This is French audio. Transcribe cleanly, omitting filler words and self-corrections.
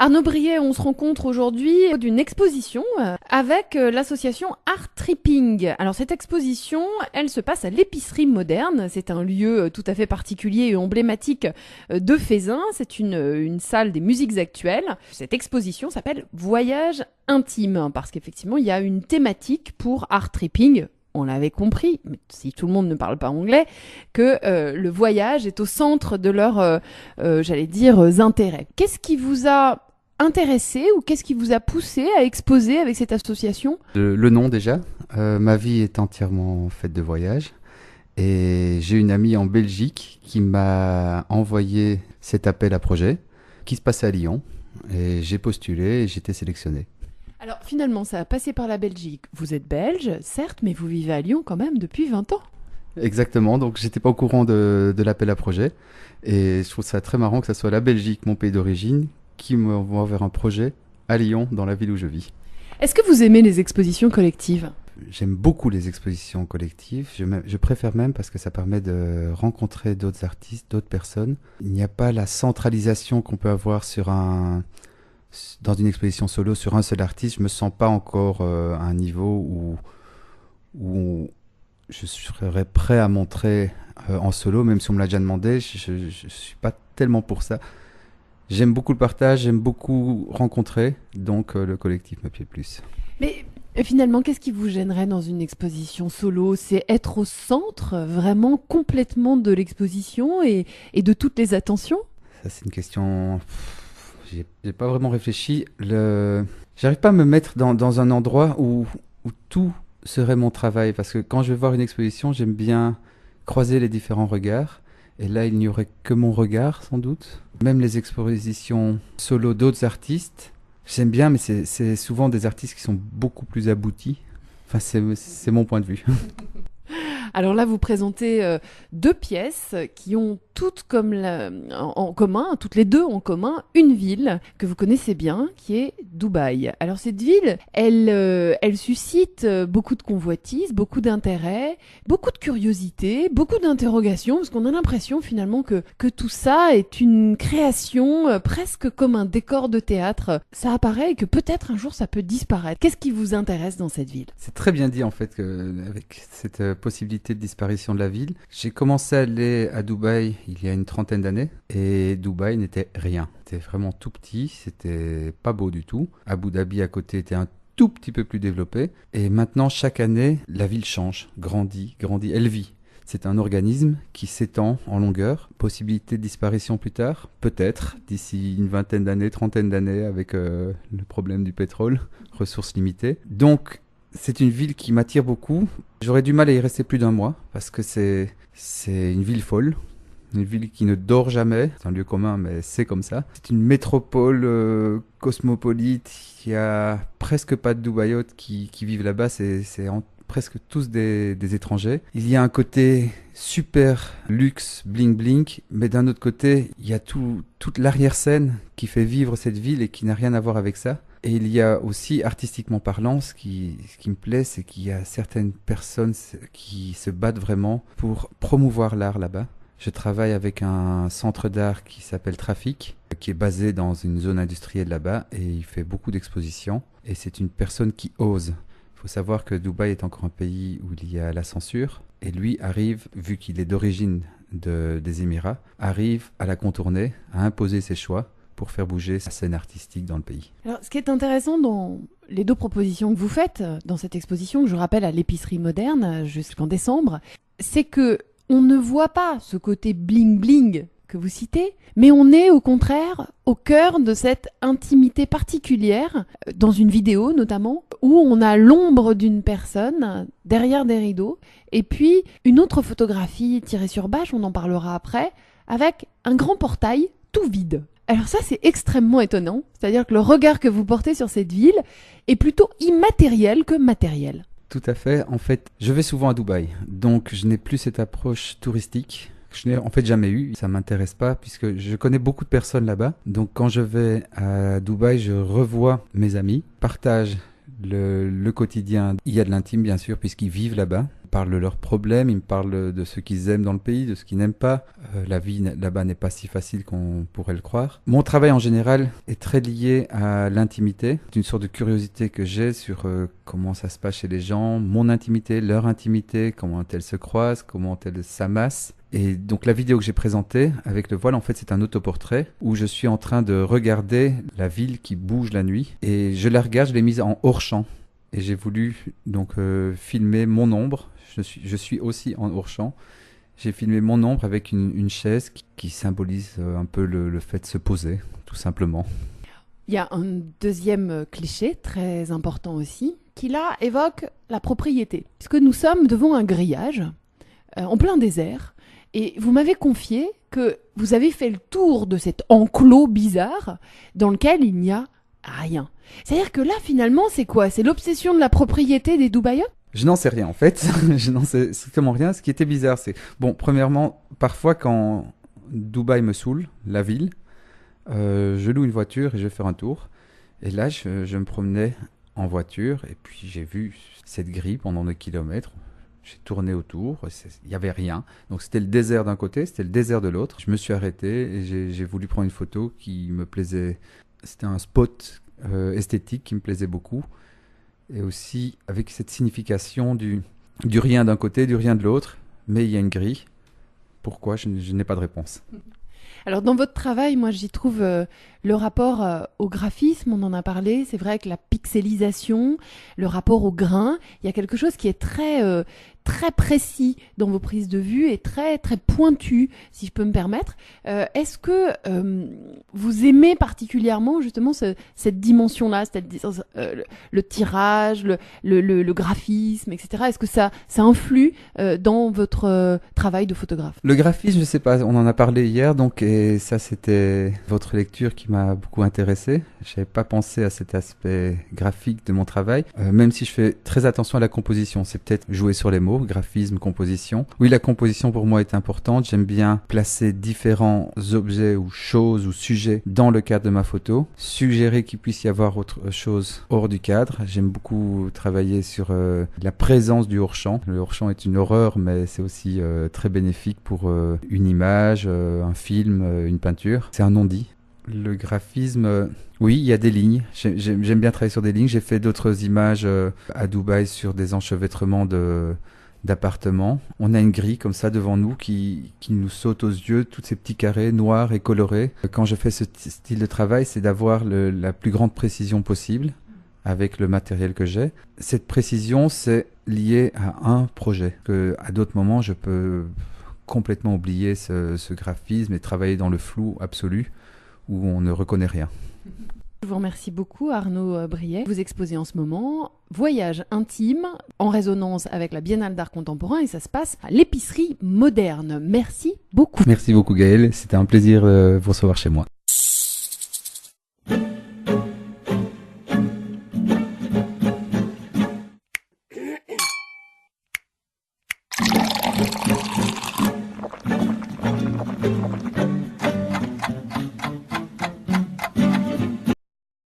Arnaud Briet, on se rencontre aujourd'hui d'une exposition avec l'association Art Tripping. Alors cette exposition, elle se passe à l'épicerie moderne. C'est un lieu tout à fait particulier et emblématique de Feyzin. C'est une salle des musiques actuelles. Cette exposition s'appelle Voyage intime parce qu'effectivement, il y a une thématique pour Art Tripping. On l'avait compris, mais si tout le monde ne parle pas anglais, que le voyage est au centre de leurs, intérêts. Qu'est-ce qui vous a intéressé ou qu'est-ce qui vous a poussé à exposer avec cette association ? Le nom déjà, ma vie est entièrement faite de voyages et j'ai une amie en Belgique qui m'a envoyé cet appel à projet qui se passait à Lyon et j'ai postulé et j'ai été sélectionné. Alors finalement, ça a passé par la Belgique. Vous êtes belge, certes, mais vous vivez à Lyon quand même depuis 20 ans. Exactement, donc j'étais pas au courant de l'appel à projet et je trouve ça très marrant que ça soit la Belgique, mon pays d'origine, qui m'envoie vers un projet à Lyon, dans la ville où je vis. Est-ce que vous aimez les expositions collectives ? J'aime beaucoup les expositions collectives, je préfère même parce que ça permet de rencontrer d'autres artistes, d'autres personnes. Il n'y a pas la centralisation qu'on peut avoir dans une exposition solo sur un seul artiste. Je me sens pas encore à un niveau où je serais prêt à montrer en solo, même si on me l'a déjà demandé. Je suis pas tellement pour ça. J'aime beaucoup le partage, j'aime beaucoup rencontrer, donc le collectif me plaît plus. Mais finalement, qu'est-ce qui vous gênerait dans une exposition solo ? C'est être au centre vraiment complètement de l'exposition et de toutes les attentions ? Ça, c'est une question... J'ai pas vraiment réfléchi. J'arrive pas à me mettre dans un endroit où tout serait mon travail, parce que quand je vais voir une exposition, j'aime bien croiser les différents regards. Et là, il n'y aurait que mon regard, sans doute. Même les expositions solo d'autres artistes, j'aime bien, mais c'est souvent des artistes qui sont beaucoup plus aboutis. Enfin, c'est mon point de vue. Alors là, vous présentez deux pièces qui ont toutes en commun, toutes les deux en commun, une ville que vous connaissez bien, qui est Dubaï. Alors cette ville, elle suscite beaucoup de convoitises, beaucoup d'intérêt, beaucoup de curiosité, beaucoup d'interrogations, parce qu'on a l'impression finalement que tout ça est une création presque comme un décor de théâtre. Ça apparaît et que peut-être un jour ça peut disparaître. Qu'est-ce qui vous intéresse dans cette ville ? C'est très bien dit en fait, avec cette possibilité de disparition de la ville. J'ai commencé à aller à Dubaï il y a une 30aine d'années et Dubaï n'était rien. C'était vraiment tout petit, c'était pas beau du tout. Abu Dhabi à côté était un tout petit peu plus développé et maintenant chaque année la ville change, grandit, elle vit. C'est un organisme qui s'étend en longueur. Possibilité de disparition plus tard, peut-être d'ici une 20aine d'années, 30aine d'années avec le problème du pétrole, ressources limitées. Donc c'est une ville qui m'attire beaucoup. J'aurais du mal à y rester plus d'un mois parce que c'est une ville folle, une ville qui ne dort jamais. C'est un lieu commun, mais c'est comme ça. C'est une métropole cosmopolite. Il y a presque pas de Dubaïotes qui vivent là-bas. C'est presque tous des étrangers. Il y a un côté super luxe, bling bling, mais d'un autre côté, il y a toute l'arrière-scène qui fait vivre cette ville et qui n'a rien à voir avec ça. Et il y a aussi, artistiquement parlant, ce qui me plaît, c'est qu'il y a certaines personnes qui se battent vraiment pour promouvoir l'art là-bas. Je travaille avec un centre d'art qui s'appelle Trafic, qui est basé dans une zone industrielle là-bas, et il fait beaucoup d'expositions. Et c'est une personne qui ose. Il faut savoir que Dubaï est encore un pays où il y a la censure, et lui arrive, vu qu'il est d'origine des Émirats, arrive à la contourner, à imposer ses choix, pour faire bouger sa scène artistique dans le pays. Alors, ce qui est intéressant dans les deux propositions que vous faites dans cette exposition, que je rappelle à l'épicerie moderne jusqu'en décembre, c'est que on ne voit pas ce côté bling-bling que vous citez, mais on est au contraire au cœur de cette intimité particulière, dans une vidéo notamment, où on a l'ombre d'une personne derrière des rideaux, et puis une autre photographie tirée sur bâche, on en parlera après, avec un grand portail tout vide. Alors ça, c'est extrêmement étonnant. C'est-à-dire que le regard que vous portez sur cette ville est plutôt immatériel que matériel. Tout à fait. En fait, je vais souvent à Dubaï. Donc, je n'ai plus cette approche touristique Je n'ai en fait jamais eu, ça m'intéresse pas puisque je connais beaucoup de personnes là-bas. Donc quand je vais à Dubaï, je revois mes amis, partage le quotidien. Il y a de l'intime bien sûr puisqu'ils vivent là-bas. Ils parlent de leurs problèmes, ils me parlent de ce qu'ils aiment dans le pays, de ce qu'ils n'aiment pas. La vie là-bas n'est pas si facile qu'on pourrait le croire. Mon travail en général est très lié à l'intimité. C'est une sorte de curiosité que j'ai sur comment ça se passe chez les gens, mon intimité, leur intimité, comment elles se croisent, comment elles s'amassent. Et donc la vidéo que j'ai présentée avec le voile, en fait, c'est un autoportrait où je suis en train de regarder la ville qui bouge la nuit. Et je la regarde, je l'ai mise en hors-champ. Et j'ai voulu donc filmer mon ombre. Je suis aussi en hors-champ. J'ai filmé mon ombre avec une chaise qui symbolise un peu le fait de se poser, tout simplement. Il y a un deuxième cliché très important aussi, qui là évoque la propriété. Puisque nous sommes devant un grillage en plein désert. Et vous m'avez confié que vous avez fait le tour de cet enclos bizarre dans lequel il n'y a rien. C'est-à-dire que là, finalement, c'est quoi? C'est l'obsession de la propriété des Dubaïens? Je n'en sais rien, en fait. Je n'en sais strictement rien. Ce qui était bizarre, c'est... Bon, premièrement, parfois, quand Dubaï me saoule, la ville, je loue une voiture et je vais faire un tour. Et là, je me promenais en voiture et puis j'ai vu cette grille pendant 2 kilomètres. J'ai tourné autour, il n'y avait rien. Donc c'était le désert d'un côté, c'était le désert de l'autre. Je me suis arrêté et j'ai voulu prendre une photo qui me plaisait. C'était un spot esthétique qui me plaisait beaucoup. Et aussi avec cette signification du rien d'un côté, du rien de l'autre. Mais il y a une grille. Pourquoi? Je n'ai pas de réponse. Alors dans votre travail, moi j'y trouve le rapport au graphisme, on en a parlé, c'est vrai que la pixelisation, le rapport au grain, il y a quelque chose qui est très précis dans vos prises de vue et très très pointu, si je peux me permettre. Est-ce que vous aimez particulièrement justement cette dimension-là, c'est-à-dire le tirage, le graphisme, etc. Est-ce que ça influe dans votre travail de photographe? Le graphisme, je ne sais pas, on en a parlé hier, donc et ça c'était votre lecture qui m'a beaucoup intéressé. Je n'avais pas pensé à cet aspect graphique de mon travail, même si je fais très attention à la composition. C'est peut-être jouer sur les mots, graphisme, composition. Oui, la composition pour moi est importante. J'aime bien placer différents objets ou choses ou sujets dans le cadre de ma photo, suggérer qu'il puisse y avoir autre chose hors du cadre. J'aime beaucoup travailler sur la présence du hors-champ. Le hors-champ est une horreur, mais c'est aussi très bénéfique pour une image, un film, une peinture. C'est un non-dit. Le graphisme, oui, il y a des lignes. J'aime bien travailler sur des lignes. J'ai fait d'autres images à Dubaï sur des enchevêtrements d'appartements. On a une grille comme ça devant nous qui nous saute aux yeux, tous ces petits carrés noirs et colorés. Quand je fais ce style de travail, c'est d'avoir la plus grande précision possible avec le matériel que j'ai. Cette précision, c'est lié à un projet. À d'autres moments, je peux complètement oublier ce graphisme et travailler dans le flou absolu où on ne reconnaît rien. Je vous remercie beaucoup Arnaud Briet. Vous exposez en ce moment Voyage intime en résonance avec la Biennale d'art contemporain et ça se passe à l'épicerie moderne. Merci beaucoup. Merci beaucoup Gaëlle, c'était un plaisir de vous recevoir chez moi.